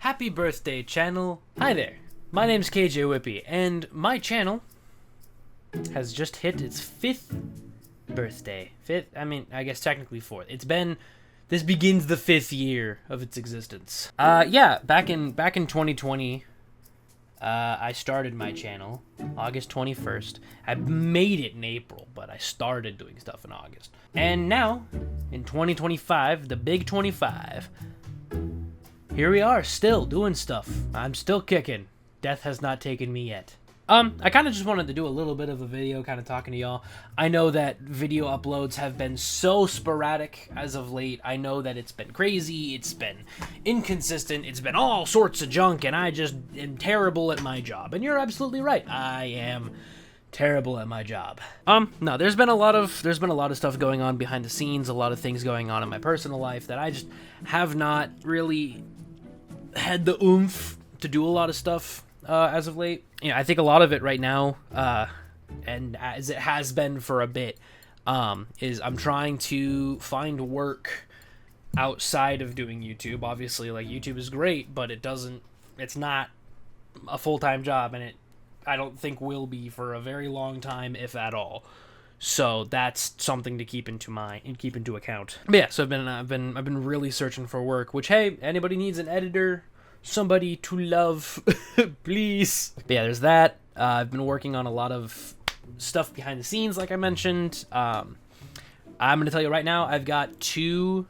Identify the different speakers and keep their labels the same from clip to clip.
Speaker 1: Happy birthday, channel. Hi there, my name's Kjwippy, and my channel has just hit its 5th birthday. I guess technically 4th. This begins the 5th year of its existence. Yeah, back in 2020, I started my channel August 21st. I made it in April, but I started doing stuff in August. And now, in 2025, the big 25, here we are, still doing stuff. I'm still kicking. Death has not taken me yet. I kind of just wanted to do a little bit of a video kind of talking to y'all. I know that video uploads have been so sporadic as of late. I know that it's been crazy, it's been inconsistent, it's been all sorts of junk, and I just am terrible at my job. And you're absolutely right. I am terrible at my job. No, there's been a lot of stuff going on behind the scenes, a lot of things going on in my personal life that I just have not really had the oomph to do a lot of stuff as of late. You know, I think a lot of it right now, and as it has been for a bit, is I'm trying to find work outside of doing YouTube. Obviously, like, YouTube is great, but it's not a full-time job, and I don't think will be for a very long time, if at all. So that's something to keep into account. But yeah, so I've been really searching for work, which, hey, anybody needs an editor, somebody to love, please. But yeah, there's that. I've been working on a lot of stuff behind the scenes, like I mentioned. I'm gonna tell you right now, I've got two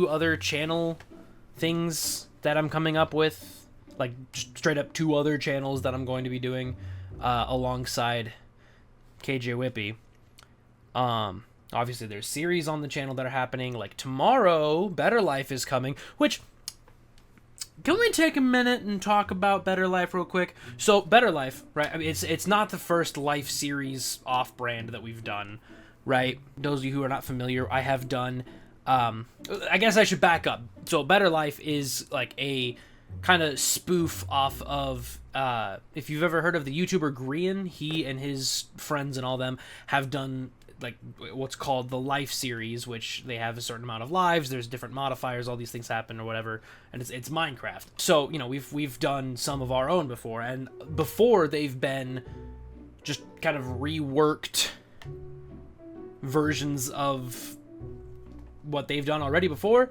Speaker 1: other channel things that I'm coming up with, like straight up 2 other channels that I'm going to be doing alongside Kjwippy. Obviously there's series on the channel that are happening. Like tomorrow, Better Life is coming, which, can we take a minute and talk about Better Life real quick? So Better Life, right? I mean, it's not the first Life series off-brand that we've done, right? Those of you who are not familiar, I have done. I guess I should back up. So Better Life is like a kind of spoof off of. If you've ever heard of the YouTuber Grian, he and his friends and all them have done like what's called the Life series, which they have a certain amount of lives, there's different modifiers, all these things happen or whatever, and it's Minecraft. So, you know, we've done some of our own before, and before they've been just kind of reworked versions of what they've done already before.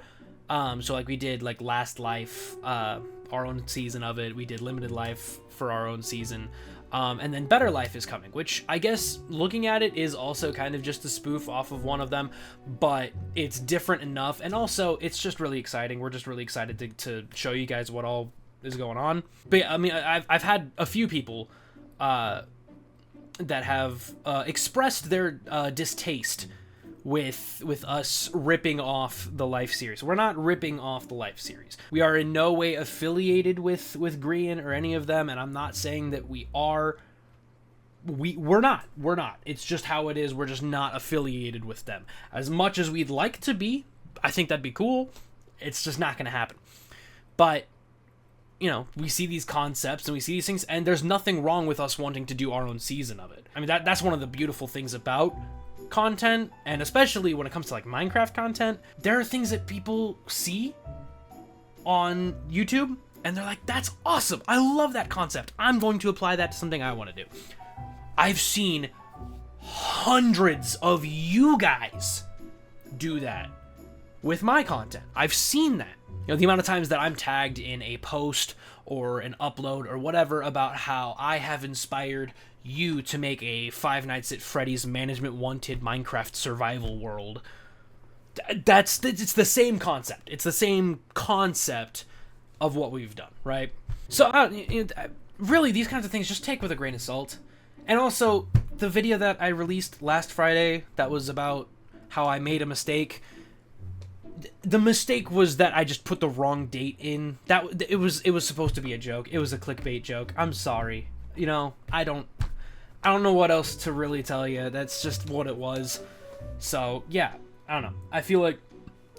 Speaker 1: So like we did like Last Life, our own season of it, we did Limited Life for our own season. And then Better Life is coming, which I guess looking at it is also kind of just a spoof off of one of them, but it's different enough. And also it's just really exciting. We're just really excited to show you guys what all is going on. But yeah, I mean, I've had a few people, that have, expressed their, distaste with us ripping off the Life series. We're not ripping off the Life series. We are in no way affiliated with Grian or any of them, and I'm not saying that we are. We're not. It's just how it is. We're just not affiliated with them. As much as we'd like to be, I think that'd be cool. It's just not going to happen. But, you know, we see these concepts and we see these things, and there's nothing wrong with us wanting to do our own season of it. I mean, that's one of the beautiful things about content, and especially when it comes to like Minecraft content, there are things that people see on YouTube and they're like, that's awesome, I love that concept, I'm going to apply that to something I want to do. I've seen hundreds of you guys do that with my content. I've seen that. You know, the amount of times that I'm tagged in a post or an upload or whatever about how I have inspired you to make a Five Nights at Freddy's Management Wanted Minecraft survival world. It's the same concept. It's the same concept of what we've done, right? So, really, these kinds of things just take with a grain of salt. And also, the video that I released last Friday that was about how I made a mistake, the mistake was that I just put the wrong date in. It was supposed to be a joke. It was a clickbait joke. I'm sorry. You know, I don't know what else to really tell you. That's just what it was. So, yeah, I don't know. I feel like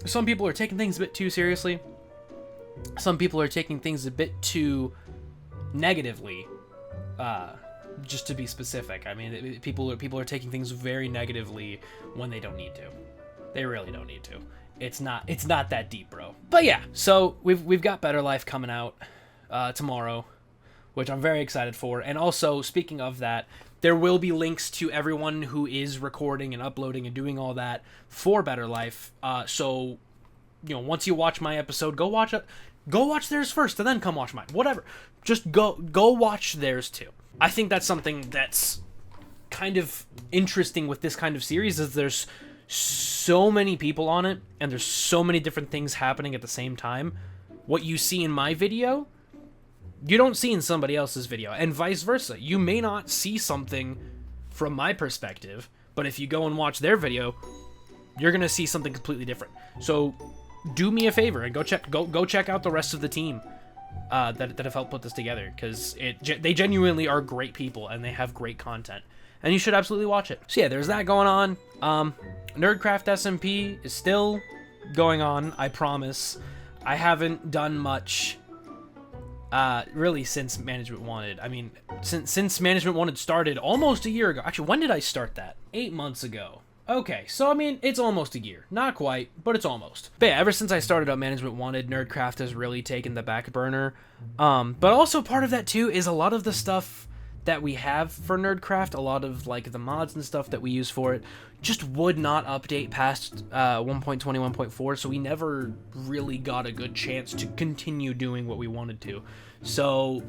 Speaker 1: some people are taking things a bit too seriously. Some people are taking things a bit too negatively, just to be specific. I mean, people are taking things very negatively when they don't need to. They really don't need to. It's not that deep, bro. But yeah, so we've got Better Life coming out tomorrow, which I'm very excited for. And also, speaking of that, there will be links to everyone who is recording and uploading and doing all that for Better Life. So, once you watch my episode, go watch it. Go watch theirs first and then come watch mine. Whatever. Just go watch theirs too. I think that's something that's kind of interesting with this kind of series, is there's so many people on it and there's so many different things happening at the same time. What you see in my video, you don't see in somebody else's video, and vice versa. You may not see something from my perspective, but if you go and watch their video, you're gonna see something completely different. So do me a favor and go check out the rest of the team that have helped put this together, because they genuinely are great people and they have great content, and you should absolutely watch it. So yeah, there's that going on. NerdCraft SMP is still going on. I promise. I haven't done much. Really, since Management Wanted. I mean, since Management Wanted started almost a year ago. Actually, when did I start that? 8 months ago. Okay, so I mean, it's almost a year. Not quite, but it's almost. But yeah, ever since I started up Management Wanted, NerdCraft has really taken the back burner. But also part of that too is a lot of the stuff that we have for NerdCraft, a lot of like the mods and stuff that we use for it, just would not update past 1.20, 1.4, so we never really got a good chance to continue doing what we wanted to. So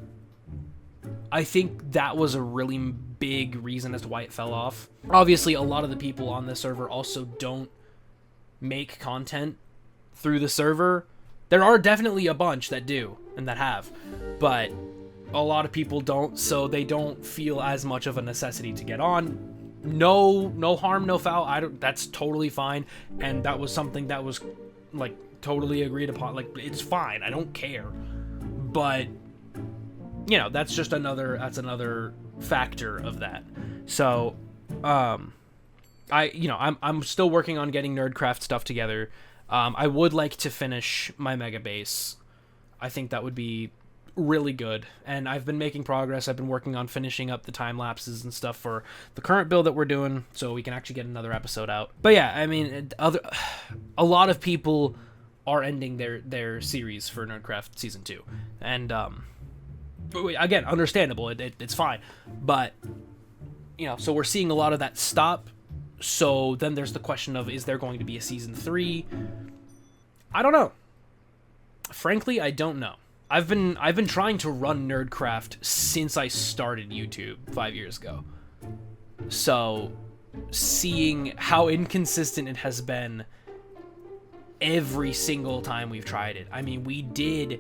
Speaker 1: I think that was a really big reason as to why it fell off. Obviously, a lot of the people on the server also don't make content through the server. There are definitely a bunch that do and that have, but a lot of people don't, so they don't feel as much of a necessity to get on. No harm, no foul. That's totally fine, and that was something that was like totally agreed upon. Like, it's fine. I don't care. But that's just another factor of that. So, I'm still working on getting NerdCraft stuff together. I would like to finish my mega base. I think that would be really good, and I've been making progress. I've been working on finishing up the time lapses and stuff for the current build that we're doing, so we can actually get another episode out. But yeah, I mean, a lot of people are ending their series for NerdCraft Season 2, and again, understandable. It's fine, but so we're seeing a lot of that stop. So then there's the question of, is there going to be a Season 3? I don't know. Frankly, I don't know. I've been trying to run NerdCraft since I started YouTube 5 years ago. So seeing how inconsistent it has been every single time we've tried it. I mean, we did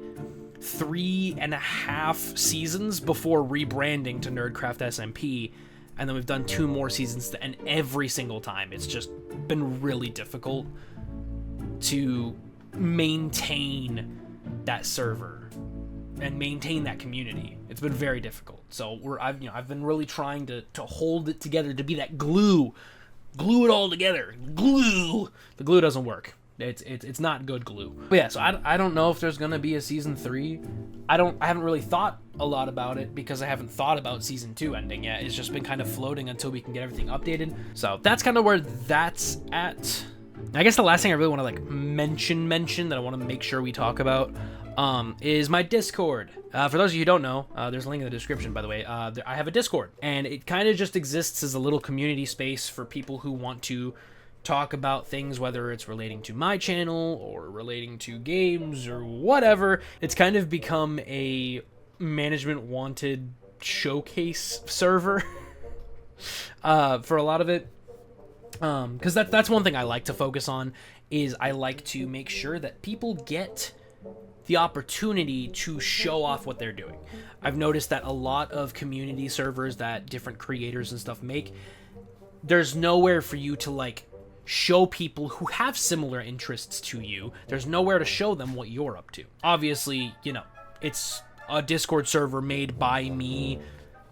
Speaker 1: 3.5 seasons before rebranding to NerdCraft SMP, and then we've done 2 more seasons, and every single time it's just been really difficult to maintain that server and maintain that community. It's been very difficult. So I've been really trying to hold it together, to be that glue it all together. Glue. The glue doesn't work. It's not good glue. But yeah, so I don't know if there's gonna be a Season 3. I haven't really thought a lot about it, because I haven't thought about Season 2 ending yet. It's just been kind of floating until we can get everything updated. So that's kind of where that's at. I guess the last thing I really want to like mention that I want to make sure we talk about is my Discord. For those of you who don't know, there's a link in the description, by the way. I have a Discord, and it kind of just exists as a little community space for people who want to talk about things, whether it's relating to my channel or relating to games or whatever. It's kind of become a Management Wanted showcase server for a lot of it. Because that's one thing I like to focus on, is I like to make sure that people get the opportunity to show off what they're doing. I've noticed that a lot of community servers that different creators and stuff make, there's nowhere for you to like show people who have similar interests to you. There's nowhere to show them what you're up to. Obviously, it's a Discord server made by me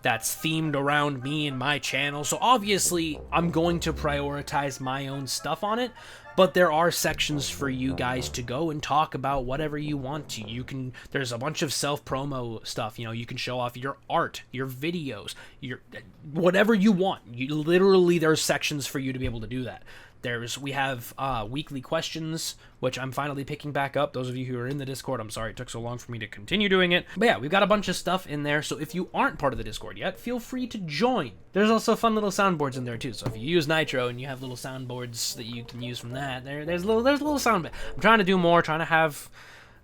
Speaker 1: that's themed around me and my channel, so obviously I'm going to prioritize my own stuff on it, but there are sections for you guys to go and talk about whatever you want to. There's a bunch of self-promo stuff, you can show off your art, your videos, your whatever you want. Literally, there's sections for you to be able to do that. We have weekly questions, which I'm finally picking back up. Those of you who are in the Discord, I'm sorry it took so long for me to continue doing it. But yeah, we've got a bunch of stuff in there, so if you aren't part of the Discord yet, feel free to join. There's also fun little soundboards in there too, so if you use Nitro and you have little soundboards that you can use from that, there's little sound. I'm trying to do more, trying to have...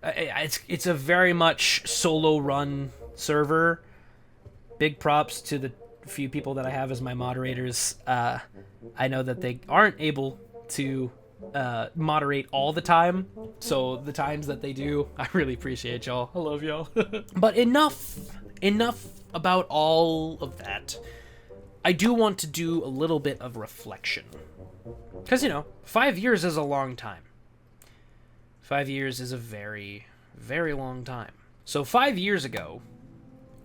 Speaker 1: it's a very much solo-run server. Big props to the few people that I have as my moderators. I know that they aren't able to moderate all the time, so the times that they do, I really appreciate y'all. I love y'all. But enough about all of that. I do want to do a little bit of reflection, because 5 years is a long time. 5 years is a very, very long time. So 5 years ago,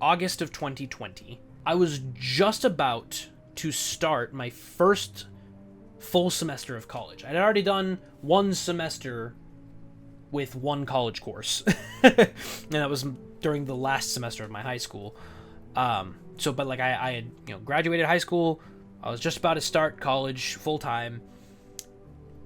Speaker 1: August of 2020, I was just about to start my first full semester of college. I'd already done one semester with one college course, and that was during the last semester of my high school. But I had graduated high school. I was just about to start college full time,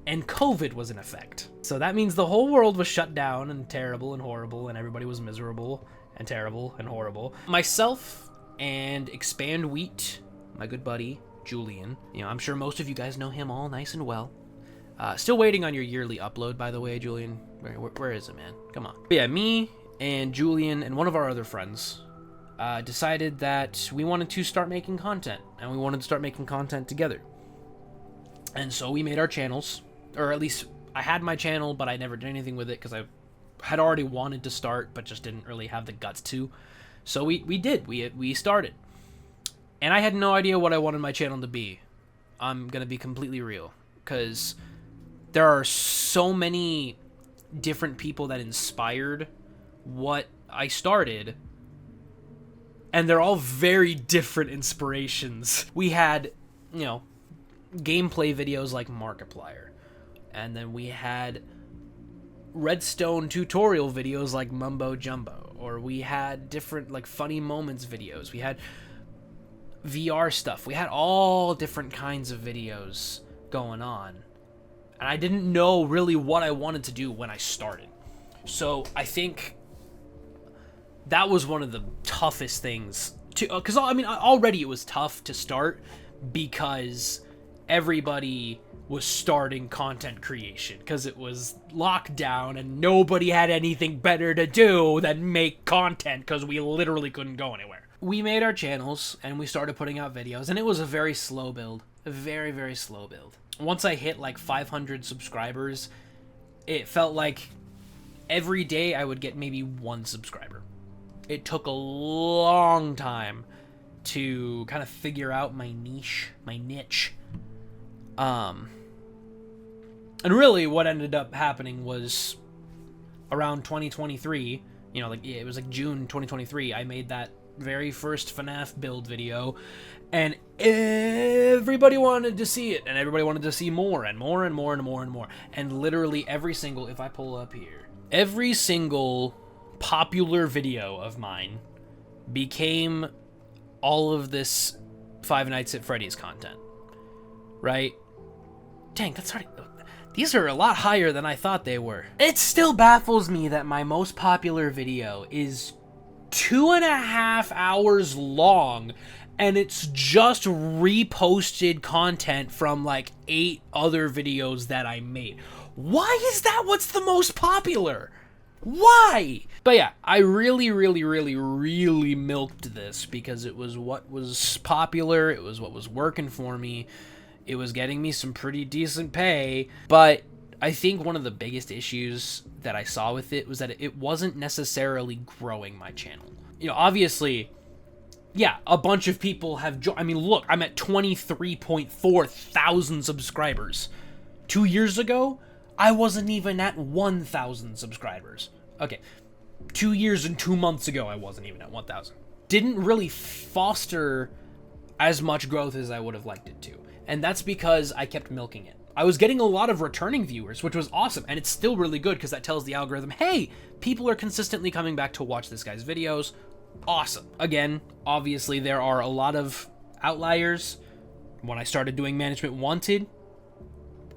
Speaker 1: and COVID was in effect. So that means the whole world was shut down and terrible and horrible, and everybody was miserable and terrible and horrible. Myself and Expand Wheat, my good buddy Julian, I'm sure most of you guys know him all nice and well. Still waiting on your yearly upload, by the way, Julian. Where is it, man? Come on. But yeah, me and Julian and one of our other friends decided that we wanted to start making content, and we wanted to start making content together. And so we made our channels, or at least I had my channel, but I never did anything with it because I had already wanted to start, but just didn't really have the guts to. So we started. And I had no idea what I wanted my channel to be. I'm going to be completely real, because there are so many different people that inspired what I started, and they're all very different inspirations. We had, gameplay videos like Markiplier, and then we had Redstone tutorial videos like Mumbo Jumbo, or we had different funny moments videos. We had VR stuff. We had all different kinds of videos going on, and I didn't know really what I wanted to do when I started. So I think that was one of the toughest things to, because already it was tough to start because everybody was starting content creation because it was locked down and nobody had anything better to do than make content because we literally couldn't go anywhere. We made our channels and we started putting out videos, and it was a very slow build. A very, very slow build. Once I hit 500 subscribers, it felt like every day I would get maybe one subscriber. It took a long time to kind of figure out my niche. And really what ended up happening was around 2023, it was June 2023, I made that very first FNAF build video, and everybody wanted to see it, and everybody wanted to see more and more and more and more and more. And literally if I pull up here, every single popular video of mine became all of this Five Nights at Freddy's content, right? Dang, these are a lot higher than I thought they were. It still baffles me that my most popular video is 2.5 hours long, and it's just reposted content from 8 other videos that I made. Why is that what's the most popular? Why? But yeah, I really, really, really, really milked this because it was what was popular, it was what was working for me, it was getting me some pretty decent pay. But I think one of the biggest issues that I saw with it was that it wasn't necessarily growing my channel. Obviously, yeah, a bunch of people have look, I'm at 23.4 thousand subscribers. 2 years ago, I wasn't even at 1,000 subscribers. Okay, 2 years and 2 months ago, I wasn't even at 1,000. Didn't really foster as much growth as I would have liked it to. And that's because I kept milking it. I was getting a lot of returning viewers, which was awesome. And it's still really good because that tells the algorithm, hey, people are consistently coming back to watch this guy's videos. Awesome. Again, obviously, there are a lot of outliers. When I started doing Management Wanted,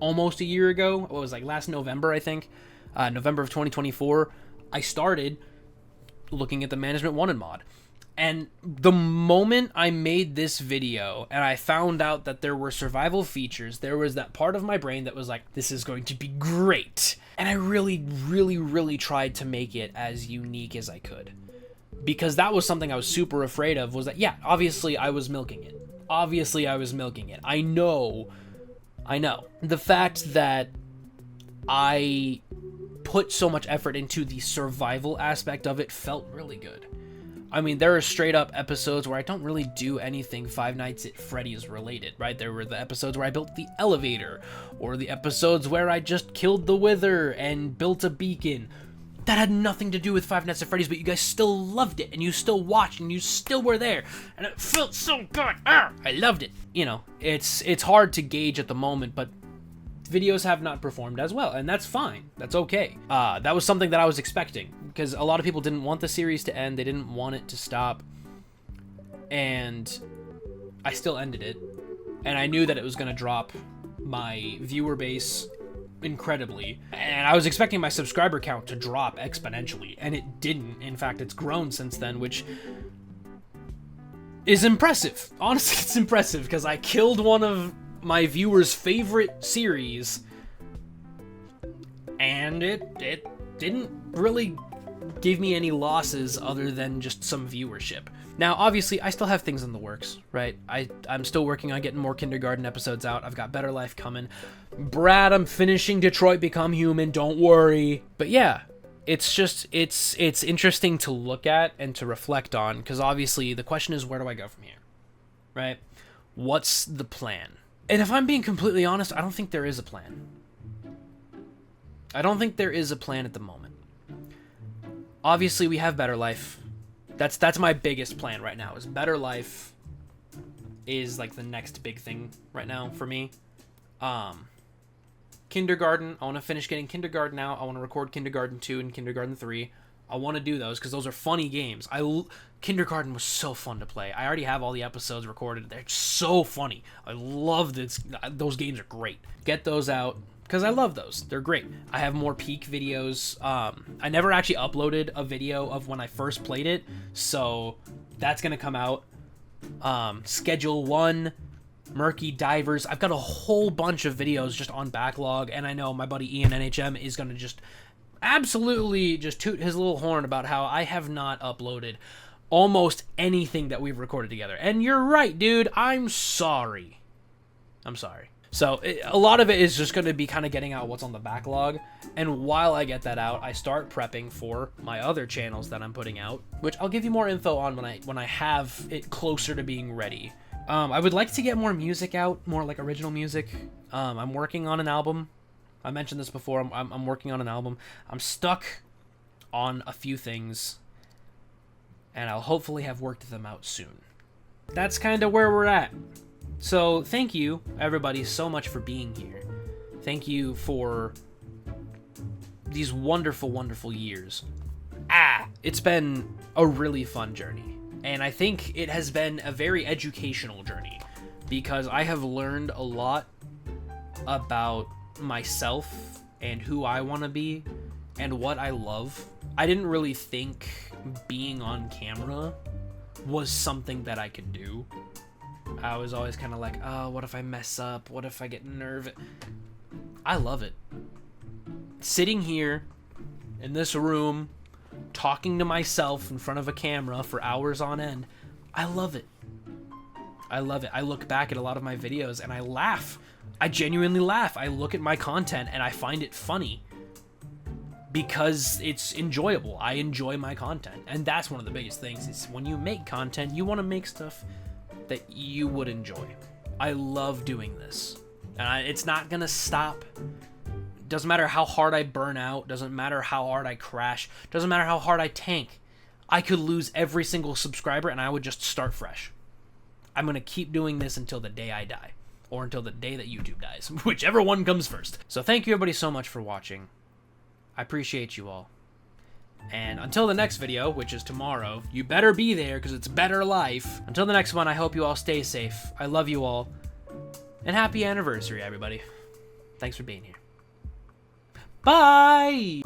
Speaker 1: almost a year ago, what was like last November, I think, November of 2024, I started looking at the Management Wanted mod. And the moment I made this video and I found out that there were survival features, there was that part of my brain that was like, this is going to be great. And I really, really, really tried to make it as unique as I could. Because that was something I was super afraid of, was that, yeah, obviously I was milking it. Obviously I was milking it. I know. The fact that I put so much effort into the survival aspect of it felt really good. I mean, there are straight up episodes where I don't really do anything Five Nights at Freddy's related, right? There were the episodes where I built the elevator, or the episodes where I just killed the Wither and built a beacon. That had nothing to do with Five Nights at Freddy's, but you guys still loved it, and you still watched, and you still were there, and it felt so good. I loved it. You know, it's hard to gauge at the moment, but videos have not performed as well, and that's fine. That's okay. That was something that I was expecting, because a lot of people didn't want the series to end. They didn't want it to stop, and I still ended it, and I knew that it was going to drop my viewer base incredibly, and I was expecting my subscriber count to drop exponentially, and it didn't. In fact, it's grown since then, which is impressive. Honestly, it's impressive, because I killed one of my viewers' favorite series, and it didn't really give me any losses other than just some viewership. Now, obviously, I still have things in the works, right? I'm still working on getting more kindergarten episodes out. I've got Better Life coming. Brad, I'm finishing Detroit Become Human, don't worry. But yeah, it's just, it's interesting to look at and to reflect on, because obviously the question is, where do I go from here, right? What's the plan? And if I'm being completely honest, I don't think there is a plan. I don't think there is a plan at the moment. Obviously, we have Better Life. That's my biggest plan right now, is Better Life is like the next big thing right now for me. Kindergarten, I want to finish getting Kindergarten out. I want to record Kindergarten 2 and Kindergarten 3. I want to do those because those are funny games. Kindergarten was so fun to play. I already have all the episodes recorded. They're so funny. I love this. Those games are great. Get those out because I love those. They're great. I have more peak videos. I never actually uploaded a video of when I first played it, so that's going to come out. Schedule 1, Murky Divers. I've got a whole bunch of videos just on backlog, and I know my buddy Ian NHM is going to just absolutely just toot his little horn about how I have not uploaded almost anything that we've recorded together. And you're right, dude. I'm sorry. So a lot of it is just going to be kind of getting out what's on the backlog. And while I get that out, I start prepping for my other channels that I'm putting out, which I'll give you more info on when I have it closer to being ready. I would like to get more music out, more like original music. I'm working on an album. I mentioned this before. I'm working on an album. I'm stuck on a few things, and I'll hopefully have worked them out soon. That's kind of where we're at. So thank you, everybody, so much for being here. Thank you for these wonderful, wonderful years. It's been a really fun journey, and I think it has been a very educational journey, because I have learned a lot about myself and who I want to be and what I love. I didn't really think being on camera was something that I could do. I was always kind of like, oh, what if I mess up? What if I get nervous? I love it. Sitting here in this room, talking to myself in front of a camera for hours on end, I love it. I love it. I look back at a lot of my videos and I laugh. I genuinely laugh. I look at my content and I find it funny because it's enjoyable. I enjoy my content. And that's one of the biggest things, is when you make content, you want to make stuff that you would enjoy. I love doing this. And it's not going to stop. Doesn't matter how hard I burn out. Doesn't matter how hard I crash. Doesn't matter how hard I tank. I could lose every single subscriber and I would just start fresh. I'm going to keep doing this until the day I die. Or until the day that YouTube dies. Whichever one comes first. So thank you everybody so much for watching. I appreciate you all. And until the next video, which is tomorrow, you better be there because it's Better Life. Until the next one, I hope you all stay safe. I love you all. And happy anniversary, everybody. Thanks for being here. Bye!